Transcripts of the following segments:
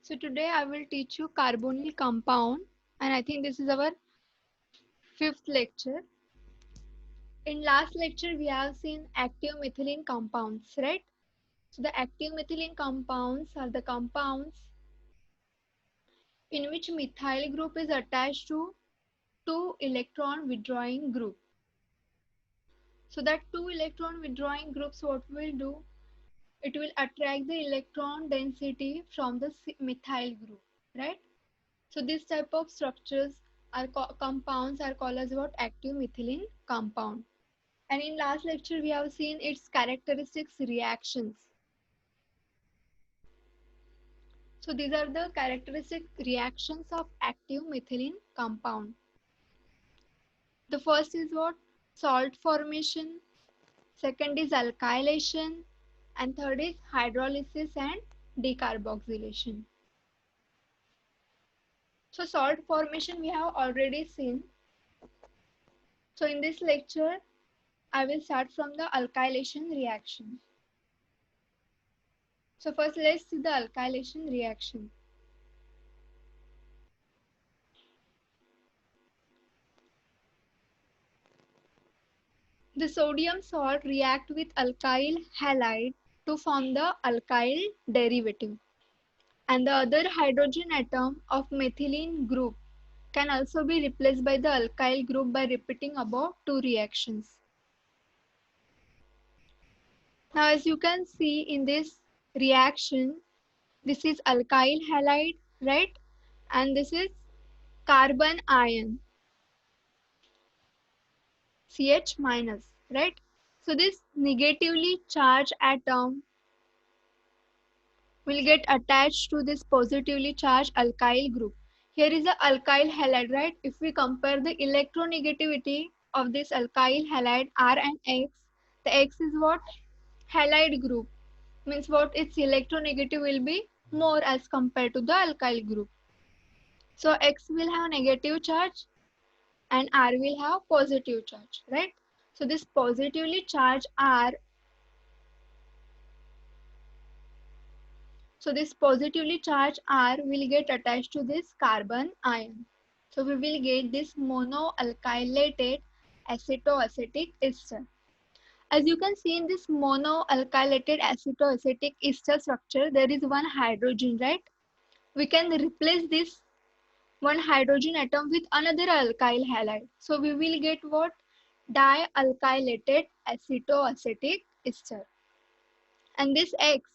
So today I will teach you carbonyl compound, and I think this is our fifth lecture. In last lecture we have seen active methylene compounds, right? So the active methylene compounds are the compounds in which methyl group is attached to two electron withdrawing group. So that two electron withdrawing groups, what will do? It will attract the electron density from the methyl group, right? So this type of structures are compounds are called as what active methylene compound. And in last lecture we have seen its characteristics reactions. So these are the characteristic reactions of active methylene compound. The first is what? Salt formation, second is alkylation, and third is hydrolysis and decarboxylation. So salt formation we have already seen. So in this lecture I will start from the alkylation reaction. So first let's see the alkylation reaction. The sodium salt react with alkyl halide to form the alkyl derivative. And the other hydrogen atom of methylene group can also be replaced by the alkyl group by repeating above two reactions. Now as you can see in this reaction, this is alkyl halide, right? And this is carbon ion, CH minus, right? So this negatively charged atom will get attached to this positively charged alkyl group. Here is the alkyl halide, right? If we compare the electronegativity of this alkyl halide R and X, the X is what? Halide group. Means what? Its electronegative will be more as compared to the alkyl group. So X will have negative charge and R will have positive charge, right? So this positively charged R, so this positively charged R will get attached to this carbon ion. So we will get this monoalkylated acetoacetic ester. As you can see in this monoalkylated acetoacetic ester structure, there is one hydrogen, right? We can replace this one hydrogen atom with another alkyl halide. So we will get what? Dialkylated acetoacetic ester. And this X,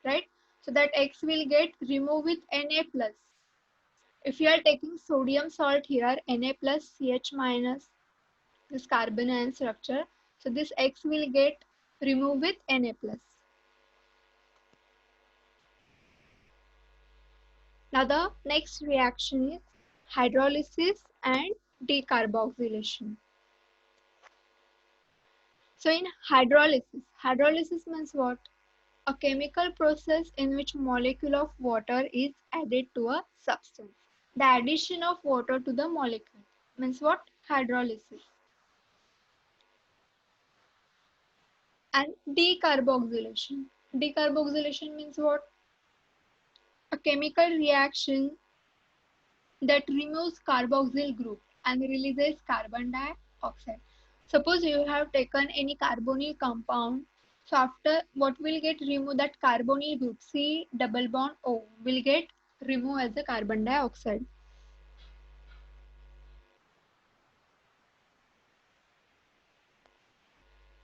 right? So that X will get removed with Na plus. If you are taking sodium salt here, Na plus CH minus, this carbon ion structure, so this X will get removed with Na plus. Now the next reaction is hydrolysis and decarboxylation. So in hydrolysis means what? A chemical process in which molecule of water is added to a substance. The addition of water to the molecule means what? Hydrolysis. And decarboxylation. Decarboxylation means what? A chemical reaction that removes carboxyl group and releases carbon dioxide. Suppose you have taken any carbonyl compound, so after what will get removed, that carbonyl group C double bond O will get removed as the carbon dioxide.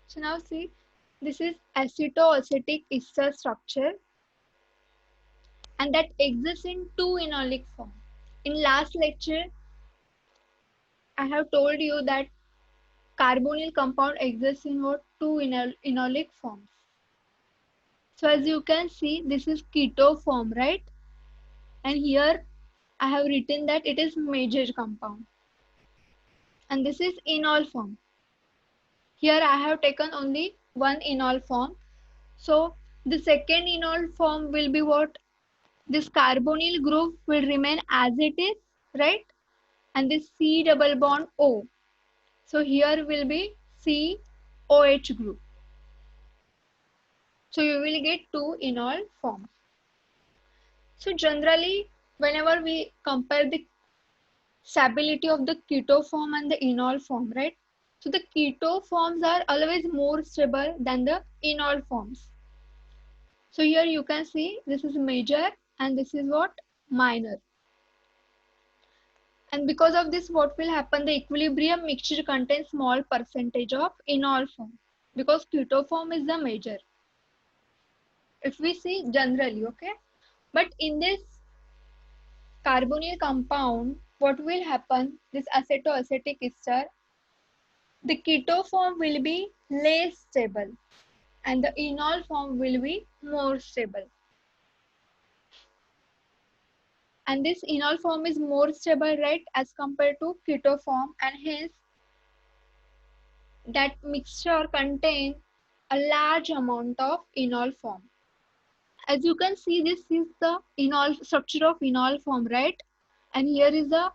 So now see, this is acetoacetic ester structure and that exists in two enolic form. In last lecture, I have told you that carbonyl compound exists in what? Two enolic forms. So as you can see, this is keto form, right? And here I have written that it is major compound. And this is enol form. Here I have taken only one enol form. So the second enol form will be what? This carbonyl group will remain as it is, right? And this C double bond O. So here will be COH group. So you will get two enol forms. So generally, whenever we compare the stability of the keto form and the enol form, right? So the keto forms are always more stable than the enol forms. So here you can see this is major and this is what? Minor. And because of this, what will happen? The equilibrium mixture contains small percentage of enol form because keto form is the major. If we see generally, okay? But in this carbonyl compound, what will happen? This acetoacetic ester, the keto form will be less stable and the enol form will be more stable. And this enol form is more stable, right, as compared to keto form, and hence that mixture contains a large amount of enol form. As you can see, this is the enol structure of enol form, right? And here is the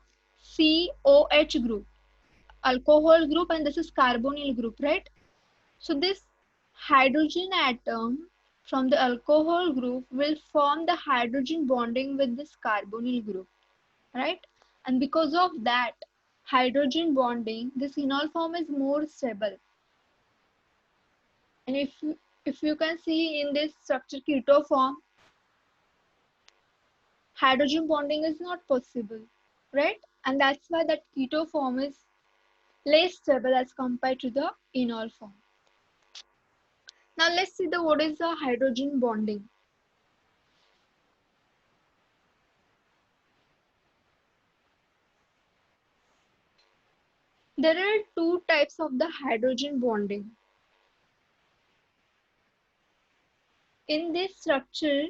COH group, alcohol group, and this is carbonyl group, right? So this hydrogen atom from the alcohol group will form the hydrogen bonding with this carbonyl group, right? And because of that hydrogen bonding, this enol form is more stable. And if you can see in this structure keto form, hydrogen bonding is not possible, right? And that's why that keto form is less stable as compared to the enol form. Now let's see the what is the hydrogen bonding. There are two types of the hydrogen bonding. In this structure,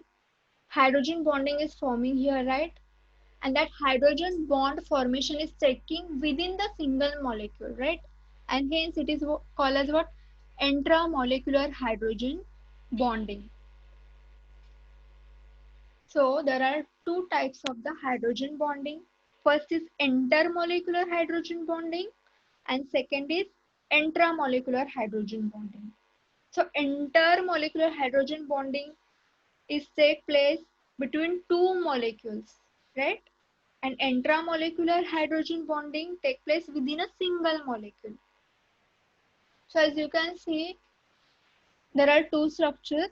hydrogen bonding is forming here, right? And that hydrogen bond formation is taking within the single molecule, right? And hence it is called as what? Intramolecular hydrogen bonding. So there are two types of the hydrogen bonding. First is intermolecular hydrogen bonding and second is intramolecular hydrogen bonding. So intermolecular hydrogen bonding is take place between two molecules, right? And intramolecular hydrogen bonding take place within a single molecule. So as you can see, there are two structures,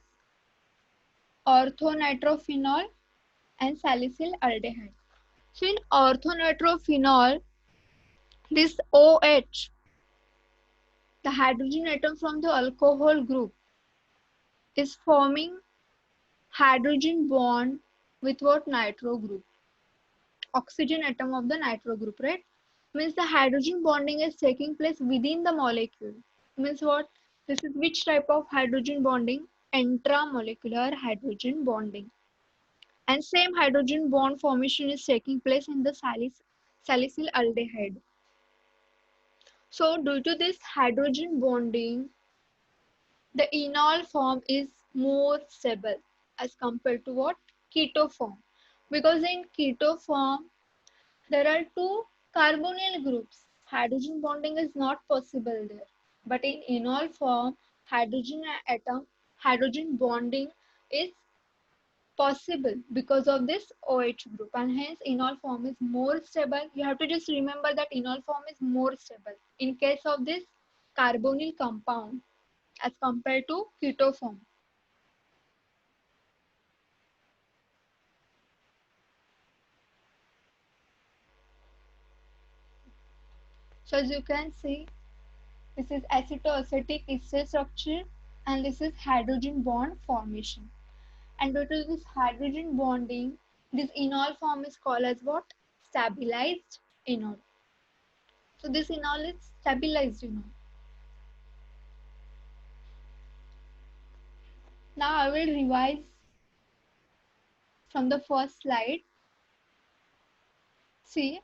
orthonitrophenol and salicyl aldehyde. So in orthonitrophenol, this OH, the hydrogen atom from the alcohol group, is forming hydrogen bond with what? Nitro group, oxygen atom of the nitro group, right? Means the hydrogen bonding is taking place within the molecule. Means what? This is which type of hydrogen bonding? Intramolecular hydrogen bonding. And same hydrogen bond formation is taking place in the salicyl aldehyde. So due to this hydrogen bonding, the enol form is more stable as compared to what? Keto form. Because in keto form, there are two carbonyl groups. Hydrogen bonding is not possible there. But in enol form, hydrogen bonding is possible because of this OH group, and hence enol form is more stable. You have to just remember that enol form is more stable in case of this carbonyl compound as compared to keto form. So as you can see, this is acetoacetic ester structure and this is hydrogen bond formation. And due to this hydrogen bonding, this enol form is called as what? Stabilized enol. So this enol is stabilized enol. Now I will revise from the first slide. See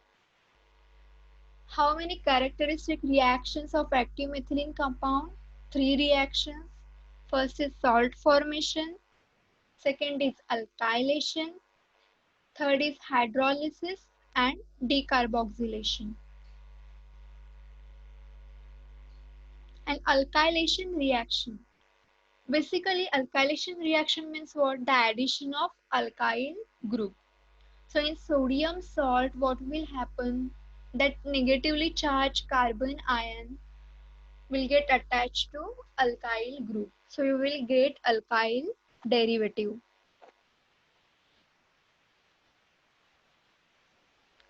how many characteristic reactions of active methylene compound? Three reactions. First is salt formation, second is alkylation, third is hydrolysis and decarboxylation. An alkylation reaction. Basically, alkylation reaction means what? The addition of alkyl group. So in sodium salt, what will happen? That negatively charged carbon ion will get attached to alkyl group. So you will get alkyl derivative.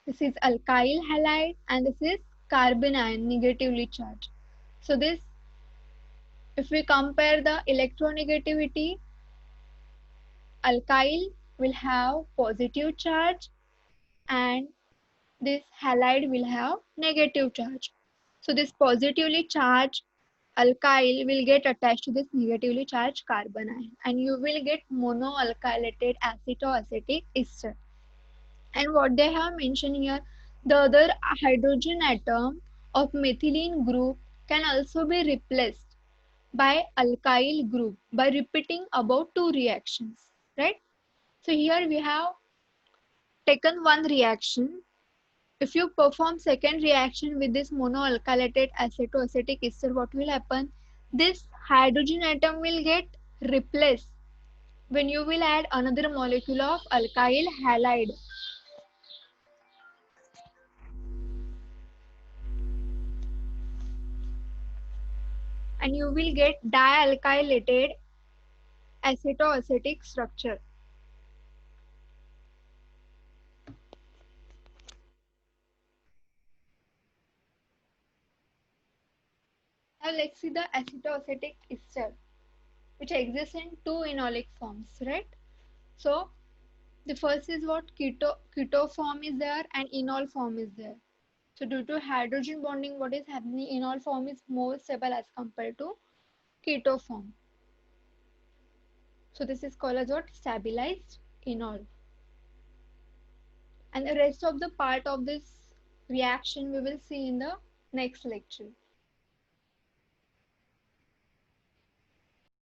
This is alkyl halide and this is carbon ion negatively charged. So this, if we compare the electronegativity, alkyl will have positive charge and this halide will have negative charge. So this positively charged alkyl will get attached to this negatively charged carbon ion and you will get monoalkylated acetoacetic ester. And what they have mentioned here, the other hydrogen atom of methylene group can also be replaced by alkyl group by repeating about two reactions, right? So here we have taken one reaction. If you perform second reaction with this monoalkylated acetoacetic ester, what will happen? This hydrogen atom will get replaced when you will add another molecule of alkyl halide and you will get dialkylated acetoacetic structure. Now let's see the acetoacetic ester which exists in two enolic forms, right? So the first is what keto form is there and enol form is there. So due to hydrogen bonding, what is happening? Enol form is more stable as compared to keto form. So this is called as what? Stabilized enol. And the rest of the part of this reaction we will see in the next lecture.